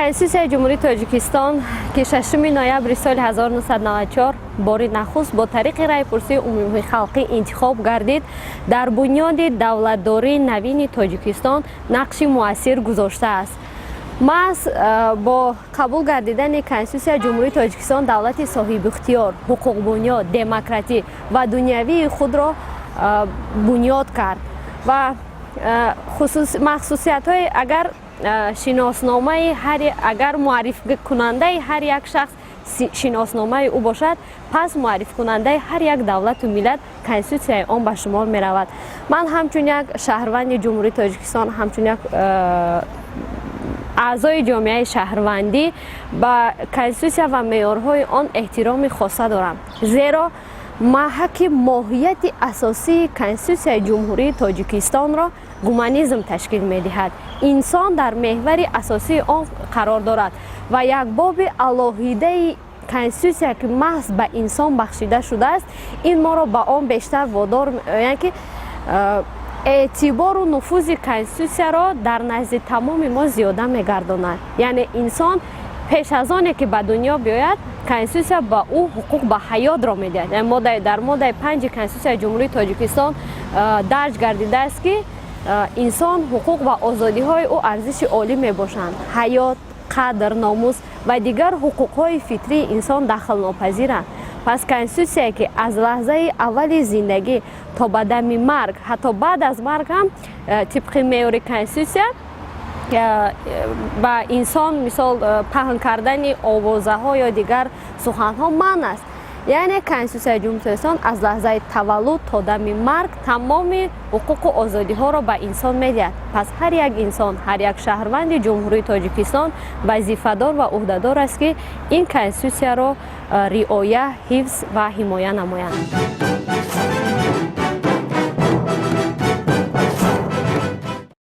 конститутсияи ҷумҳурии тоҷикистон ки 6 ноябри соли 1994 бори нахуст бо тариқи райпурсии умумии халқӣ интихоб гардид, дар бунёди давлатдории навини тоҷикистон нақши муассир гузоштааст. маҳз бо қабул гардидани конститутсияи ҷумҳурии тоҷикистон давлати соҳибихтиёр, ҳуқуқбунёд, демократӣ ва дунявии худро бунёд кард ва махсусиятҳои агар шиносномаи агар муаррифкунандаи ҳар як шахс шиносномаи ӯ бошад, пас муаррифкунандаи ҳар як давлату миллат конститутсияи он ба шумор меравад. ман ҳамчун як шаҳрванди ҷумҳурии тоҷикистон, ҳамчун як аъзои ҷомеаи шаҳрвандӣ ба конститутсия ва меъёрҳои он эҳтироми хоса дорам. зеро маҳки моҳияти асосии конститутсияи ҷумҳурии тоҷикистонро гуманизм ташкил медиҳад. инсон дар меҳвари асосии он қарор дорад ва як боби алоҳидаи конститутсия ки маҳз ба инсон бахшида шудааст, ин моро ба он бештар водор яъне ки эътибору нуфузи конститутсияро дар назди тамоми мо зиёда мегардонад. яъне инсон пеш аз оне ки ба дунё биёяд, конститутсия ба ӯ ҳуқуқ ба ҳаётро медиҳад. дар моддаи 5 конститутсияи ҷумҳурии тоҷикистон дарҷ гардидааст ки инсон ҳуқуқ ва озодиҳои ӯ арзиши олӣ мебошанд. ҳаёт, қадр, номус ва дигар ҳуқуқҳои фитрии инсон дахлнопазиранд. пас конститутсия ки аз лаҳзаи аввали зиндагӣ то ба дами марг, ҳатто баъд аз марг ҳам тибқи меъёри конститутсия ба инсон мисол паҳн кардани овозаҳо ё дигар суханҳо манъ аст. яъне конститутсияи ҷумҳурии тоҷикистон аз лаҳзаи таваллуд то дами марг тамоми ҳуқуқу озодиҳоро ба инсон медиҳад. пас ҳар як инсон, ҳар як шаҳрванди ҷумҳурии тоҷикистон вазифадор ва ӯҳдадор аст ки ин конститутсияро риоя, ҳифз ва ҳимоя намоянд.